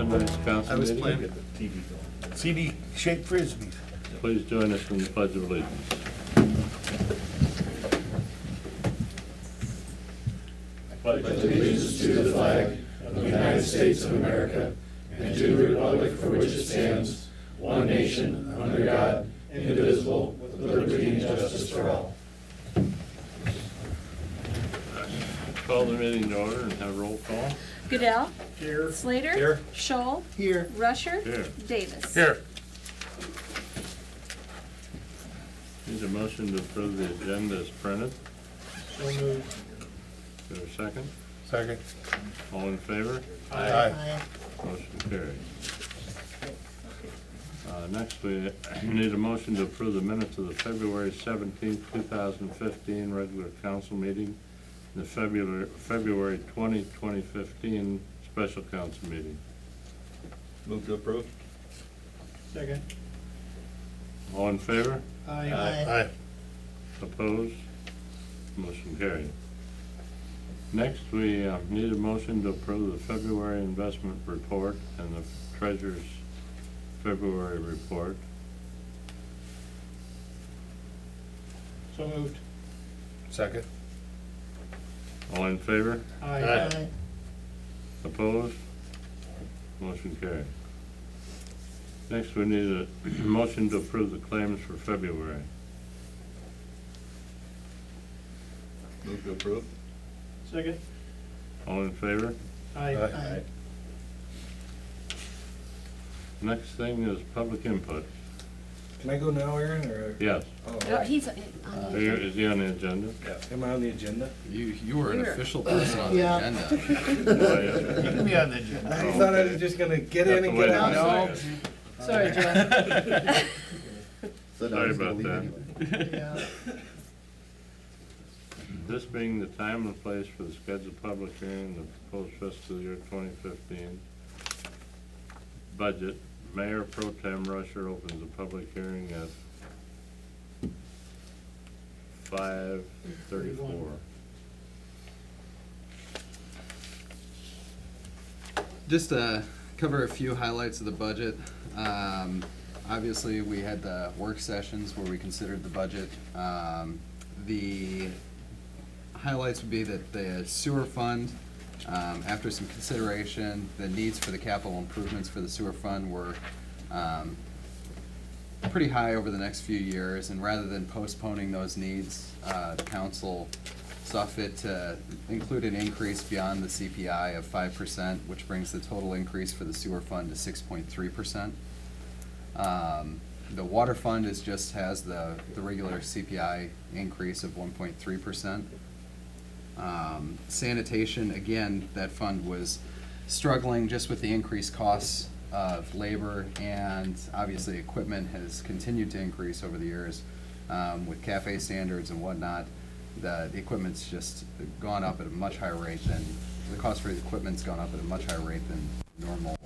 tonight's council I was meeting? playing. Get the TV going. CD-shaped frisbees. Please join us in the Pledge of Allegiance. Pledge Allegiance to the flag of the United States of America and to the republic for which it stands, one nation, under God, indivisible, with liberty and justice for all. Call the meeting to order and have roll call. Goodell. Here. Slater. Here. Scholl. Here. Rusher. Here. Davis. Here. Need a motion to approve the agenda as printed. So moved. Is there a second? Second. All in favor? Aye. Motion carries. Next, we need a motion to approve the minutes of the February 17th, 2015 regular council meeting, and the February 20, 2015 special council meeting. Move to approve. Second. All in favor? Aye. Opposed? Motion carried. Next, we need a motion to approve the February investment report and the treasurer's February report. So moved. Second. All in favor? Aye. Opposed? Motion carried. Next, we need a motion to approve the claims for February. Move to approve. Second. All in favor? Aye. Next thing is public input. Can I go now, Aaron, or? Yes. Oh, Oh, he's on Is he on the agenda? am I on the agenda? You were an You're- official person on the Yeah. agenda. Oh, yeah. You can be on the agenda. I thought I was just gonna get in and get out. No. Sorry, John. Sorry about that. This being the time and place for the scheduled public hearing of the proposed fiscal year 2015 budget, Mayor Pro Tem Rusher opens the public hearing at 5:34. Just to cover a few highlights of the budget. Obviously, we had the work sessions where we considered the budget. The highlights would be that the sewer fund, after some consideration, the needs for the capital improvements for the sewer fund were pretty high over the next few years, and rather than postponing those needs, the council saw fit to include an increase beyond the CPI of 5%, which brings the total increase for the sewer fund to 6.3%. The water fund just has the regular CPI increase of 1.3%. Sanitation, again, that fund was struggling just with the increased costs of labor, and obviously equipment has continued to increase over the years with cafe standards and whatnot. The equipment's just gone up at a much higher rate than, the cost for the equipment's gone up at a much higher rate than normal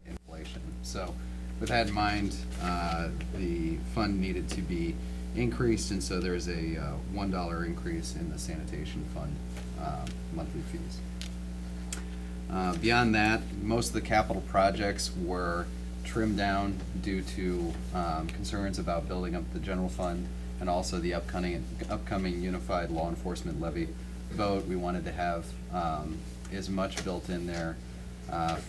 inflation. So with that in mind, the fund needed to be increased, and so there's a $1 increase in the sanitation fund monthly fees. Beyond that, most of the capital projects were trimmed down due to concerns about building up the general fund, and also the upcoming unified law enforcement levy vote. We wanted to have as much built in there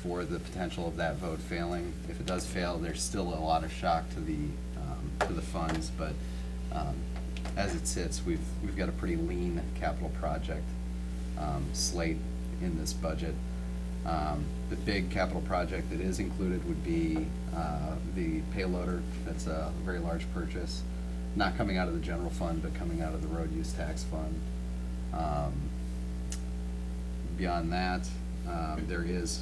for the potential of that vote failing. If it does fail, there's still a lot of shock to the funds, but as it sits, we've got a pretty lean capital project slate in this budget. The big capital project that is included would be the payloader. That's a very large purchase, not coming out of the general fund, but coming out of the road use tax fund. Beyond that, there is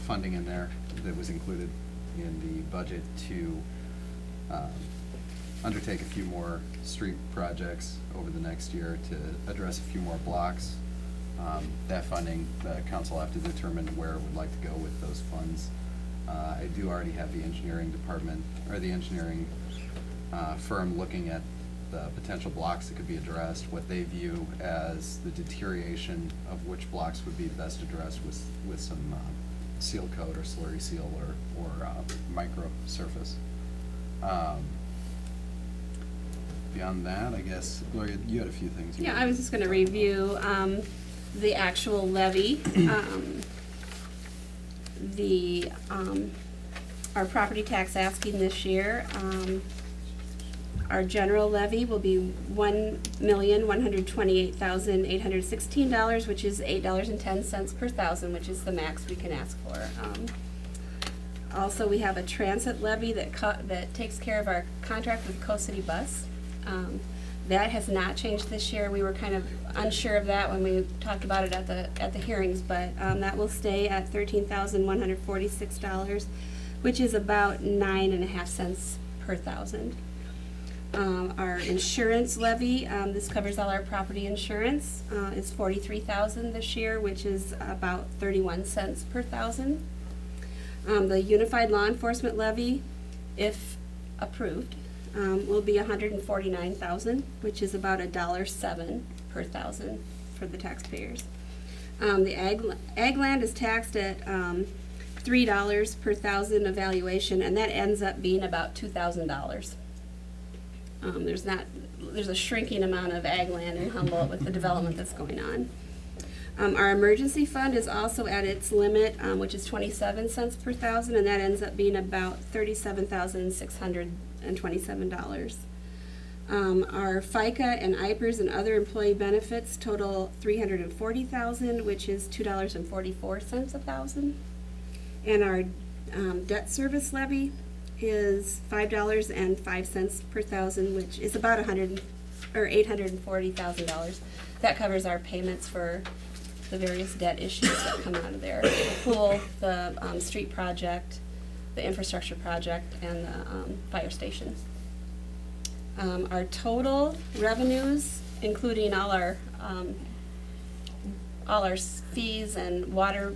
funding in there that was included in the budget to undertake a few more street projects over the next year to address a few more blocks. That funding, the council will have to determine where it would like to go with those funds. I do already have the engineering department, or the engineering firm looking at the potential blocks that could be addressed, what they view as the deterioration of which blocks would be best addressed with some seal coat or slurry seal or micro surface. Beyond that, I guess, Gloria, you had a few things. Yeah, I was just gonna review, the actual levy. Our property tax asking this year, our general levy will be $1,128,816, which is $8.10 per thousand, which is the max we can ask for. Also, we have a transit levy that takes care of our contract with Coast City Bus. That has not changed this year. We were kind of unsure of that when we talked about it at the hearings, but that will stay at $13,146, which is about 9.5 cents per thousand. Our insurance levy, this covers all our property insurance, is $43,000 this year, which is about 31 cents per thousand. The unified law enforcement levy, if approved, will be $149,000, which is about $1.07 per thousand for the taxpayers. The ag land is taxed at $3 per thousand evaluation, and that ends up being about $2,000. There's a shrinking amount of ag land in Humboldt with the development that's going on. Our emergency fund is also at its limit, which is 27 cents per thousand, and that ends up being about $37,627. Our FICA and IPERS and other employee benefits total $340,000, which is $2.44 a thousand. And our debt service levy is $5.05 per thousand, which is about $840,000. That covers our payments for the various debt issues that come out of there. The pool, the street project, the infrastructure project, and the fire station. Our total revenues, including all our fees and water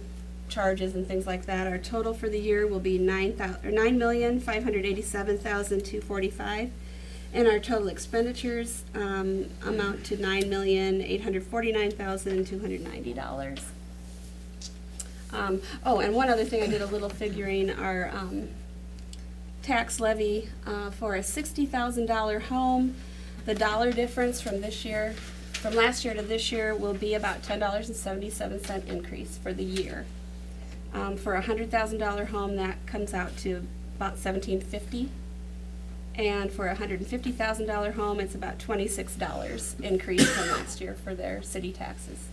charges and things like that, our total for the year will be $9,587,245, and our total expenditures amount to $9,849,290. Oh, and one other thing, I did a little figuring. Our tax levy for a $60,000 home, the dollar difference from last year to this year will be about $10.77 increase for the year. For a $100,000 home, that comes out to about $17.50. And for a $150,000 home, it's about $26 increase from last year for their city taxes.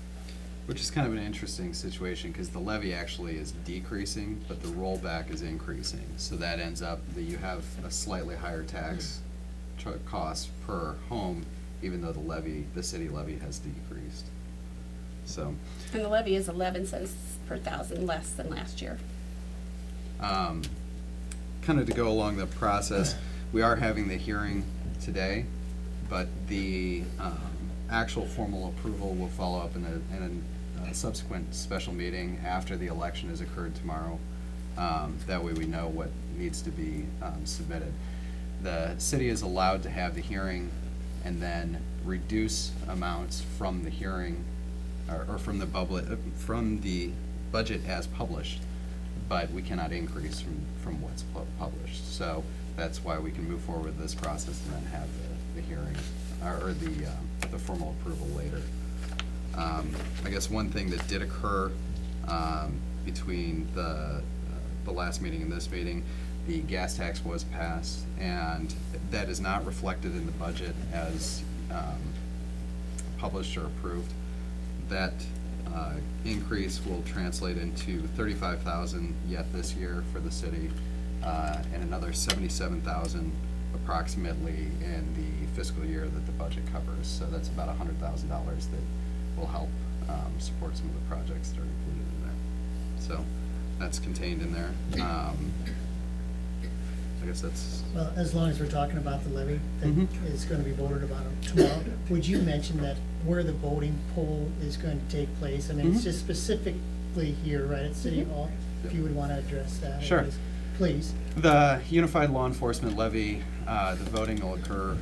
Which is kind of an interesting situation, because the levy actually is decreasing, but the rollback is increasing. So that ends up that you have a slightly higher tax cost per home, even though the city levy has decreased. So. And the levy is 11 cents per thousand less than last year. Kind of to go along the process, we are having the hearing today, but the actual formal approval will follow up in a subsequent special meeting after the election has occurred tomorrow. That way we know what needs to be submitted. The city is allowed to have the hearing and then reduce amounts from the hearing or from the budget as published, but we cannot increase from what's published. So that's why we can move forward with this process and then have the hearing or the formal approval later. I guess one thing that did occur between the last meeting and this meeting, the gas tax was passed, and that is not reflected in the budget as published or approved. That increase will translate into $35,000 yet this year for the city, and another $77,000 approximately in the fiscal year that the budget covers. So that's about $100,000 that will help support some of the projects that are included in there. So that's contained in there. I guess that's. Well, as long as we're talking about the levy that Mhm. is gonna be voted about tomorrow, would you mention that where the voting poll is going to take place? I mean, it's Mhm. just specifically here, right, at City Mhm. Hall? If you would wanna address that. Sure. Please. The Unified Law Enforcement Levy, the voting will occur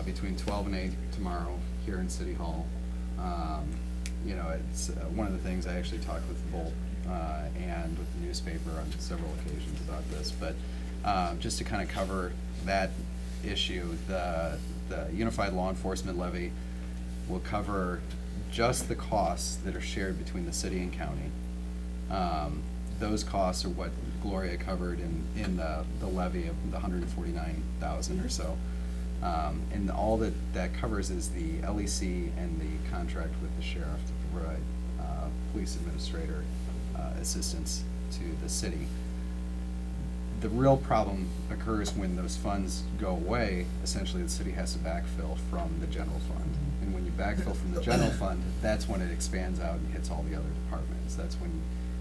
between 12 and 8 tomorrow here in City Hall. you know, it's one of the things I actually talked with Volt and with the newspaper on several occasions about this, but just to kind of cover that issue, the Unified Law Enforcement Levy will cover just the costs that are shared between the city and county. Those costs are what Gloria covered in the levy of the 149,000 or so. And all that covers is the LEC and the contract with the sheriff to provide police administrator assistance to the city. The real problem occurs when those funds go away. Essentially, the city has to backfill from the general fund. And when you backfill from the general fund, that's when it expands out and hits all the other departments. That's when,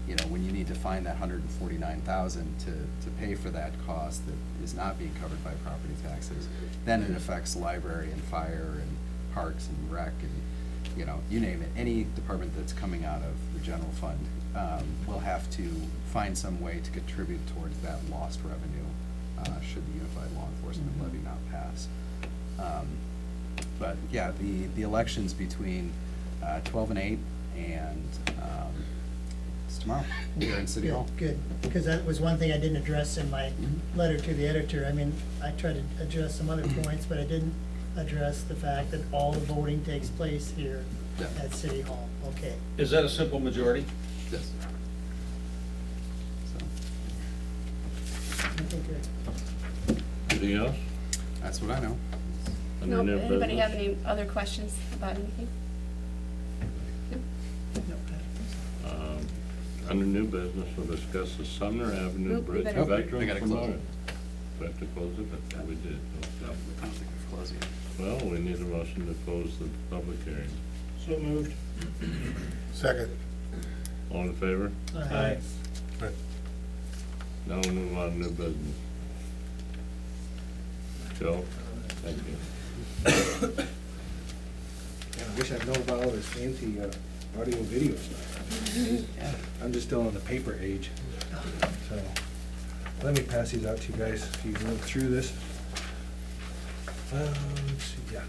you know, when you need to find that 149,000 to pay for that cost that is not being covered by property taxes, then it affects library and fire and parks and rec and, you know, you name it. Any department that's coming out of the general fund will have to find some way to contribute towards that lost revenue, should the Unified Law Enforcement Levy not pass. But yeah, the elections between 12 and 8 and it's tomorrow here in City Hall. Good, because that was one thing I didn't address in my letter to the editor. I mean, I tried to address some other points, but I didn't address the fact that all the voting takes place here Yeah. at City Hall. Okay. Is that a simple majority? Yes. So, Okay, good. Anything else? that's what I know. Under Nope, new anybody business? have any other questions about anything? Under new business, we'll discuss the Sumner Avenue Nope, we Bridge better- Oh, we Veterans gotta close Memorial. it. We have to close it, but we did. I don't think we're closing it. Well, we need a motion to close the public hearing. So moved. Second. All in favor? Aye. Now we'll move on to new business. Joe? Thank you. Man, I wish I'd known about all this fancy audio video stuff. Yeah. I'm just still in the paper age. So, let me pass these out to you guys, so you can look through this. Let's see, yeah.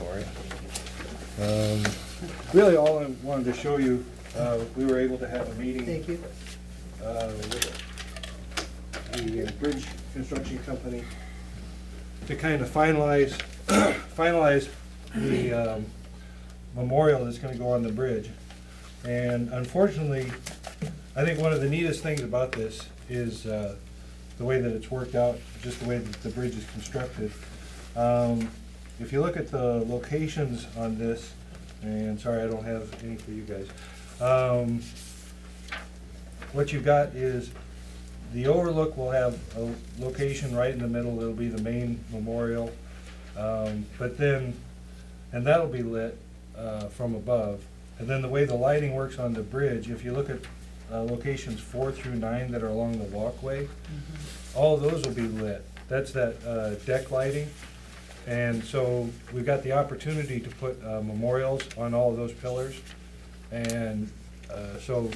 All right. Really, all I wanted to show you, we were able to have a meeting. Thank you. With the bridge construction company to kind of finalize the memorial that's gonna go on the bridge. And unfortunately, I think one of the neatest things about this is the way that it's worked out, just the way that the bridge is constructed. If you look at the locations on this, and sorry, I don't have any for you guys. What you've got is the overlook will have a location right in the middle. It'll be the main memorial. But then, and that'll be lit from above. And then the way the lighting works on the bridge, if you look at locations 4 through 9 that are along the walkway, all of those will be lit. That's that deck lighting. And so we've got the opportunity to put memorials on all of those pillars. And so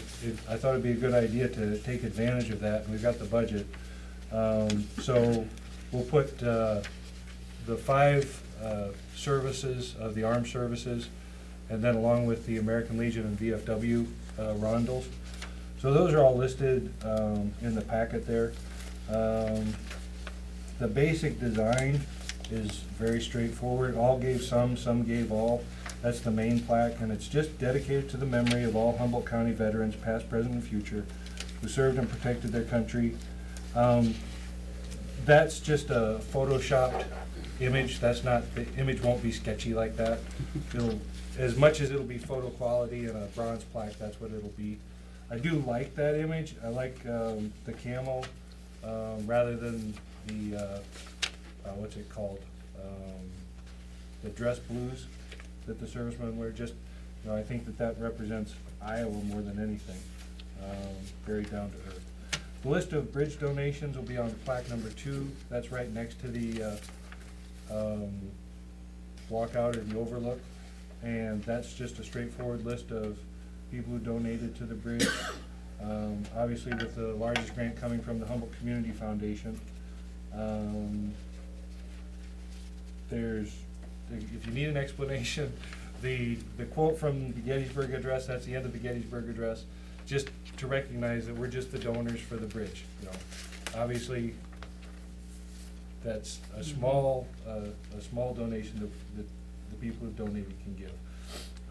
I thought it'd be a good idea to take advantage of that, and we've got the budget. So we'll put the 5 services of the armed services, and then along with the American Legion and VFW rondels. So those are all listed in the packet there. The basic design is very straightforward. All gave some gave all. That's the main plaque, and it's just dedicated to the memory of all Humboldt County veterans, past, present, and future, who served and protected their country. That's just a photoshopped image. That's not, the image won't be sketchy like that. It'll, as much as it'll be photo quality and a bronze plaque, that's what it'll be. I do like that image. I like the camo rather than the, what's it called? The dress blues that the servicemen wear. Just, you know, I think that represents Iowa more than anything. Very down to earth. The list of bridge donations will be on plaque number 2. That's right next to the walkout or the overlook. And that's just a straightforward list of people who donated to the bridge. Obviously with the largest grant coming from the Humboldt Community Foundation. If you need an explanation, the quote from the Gettysburg Address, that's the end of the Gettysburg Address, just to recognize that we're just the donors for the bridge, you know. Obviously, that's a small donation that the people who've donated can give.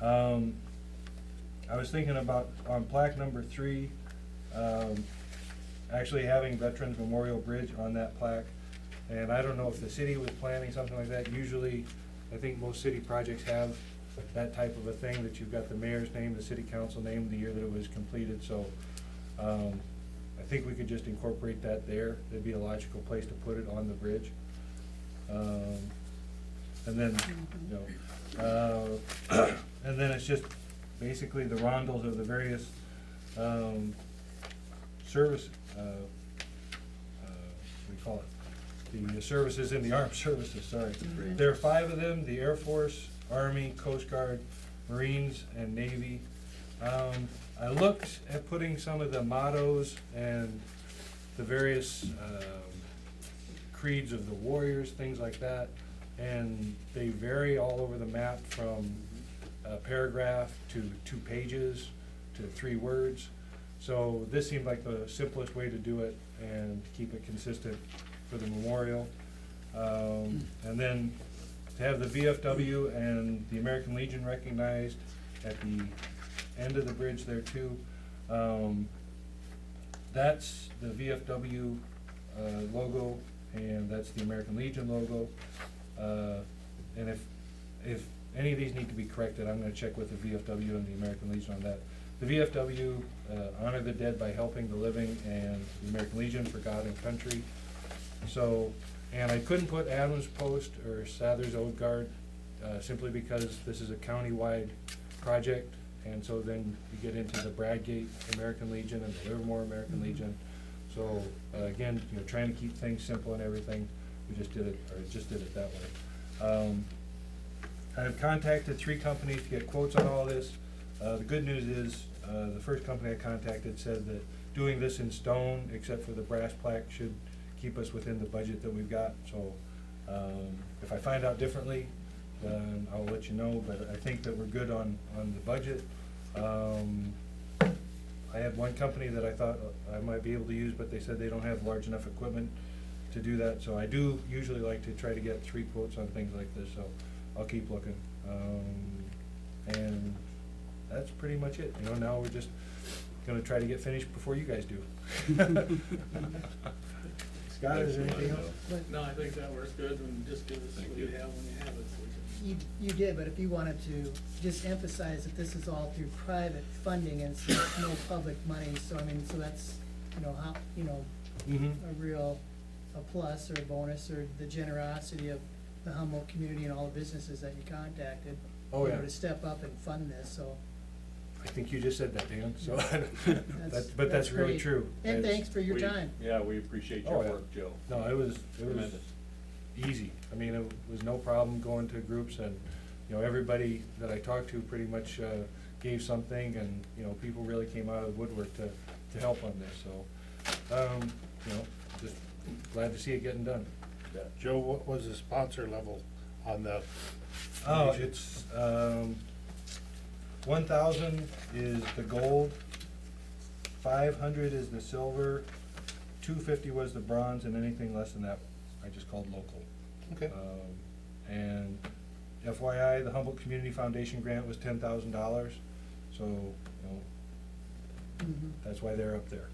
I was thinking about, on plaque number 3, actually having Veterans Memorial Bridge on that plaque. And I don't know if the city was planning something like that. Usually, I think most city projects have that type of a thing, that you've got the mayor's name, the city council name, the year that it was completed, so, I think we could just incorporate that there. It'd be a logical place to put it on the bridge. And then, you know, and then it's just basically the rondels of the various, service, what do you call it? The services in the armed services, sorry. There are 5 of them: the Air Force, Army, Coast Guard, Marines, and Navy. I looked at putting some of the mottos and the various creeds of the warriors, things like that, and they vary all over the map from a paragraph to 2 pages to 3 words. So this seemed like the simplest way to do it and keep it consistent for the memorial. And then to have the VFW and the American Legion recognized at the end of the bridge there too. That's the VFW logo, and that's the American Legion logo. And if any of these need to be corrected, I'm gonna check with the VFW and the American Legion on that. The VFW honor the dead by helping the living, and the American Legion for God and country. So, and I couldn't put Adams Post or Sather's Old Guard, simply because this is a county-wide project, and so then you get into the Bradgate American Legion and the Livermore American Legion. So, again, you know, trying to keep things simple and everything, we just did it that way. I've contacted 3 companies to get quotes on all this. The good news is, the first company I contacted said that doing this in stone, except for the brass plaque, should keep us within the budget that we've got. So, if I find out differently, then I'll let you know, but I think that we're good on the budget. I had one company that I thought I might be able to use, but they said they don't have large enough equipment to do that. So I do usually like to try to get 3 quotes on things like this, so I'll keep looking. And that's pretty much it. You know, now we're just gonna try to get finished before you guys do. Scott, is there anything else? No, I think that works good, and just give us what you have when you have it, so we can. You did, but if you wanted to just emphasize that this is all through private funding and so no public money, so I mean, so that's, you know, how, you know, a real, a plus or a bonus, or the generosity of the Humboldt community and all the businesses that you contacted. Oh, you know, yeah. to step up and fund this, so. I think you just said that, Dan, so, That's but that's really great. true. And It's- thanks for your time. Yeah, we appreciate Oh, your yeah. work, Joe. No, it was Tremendous. easy. I mean, it was no problem going to groups, and, you know, everybody that I talked to pretty much gave something, and, you know, people really came out of the woodwork to help on this, so, you know, just glad to see it getting done. Joe, what was the sponsor level on the? Oh, it's, 1,000 is the gold, 500 is the silver, 250 was the bronze, and anything less than that, I just called local. Okay. And FYI, the Humboldt Community Foundation grant was $10,000, so, you know, that's why they're up there.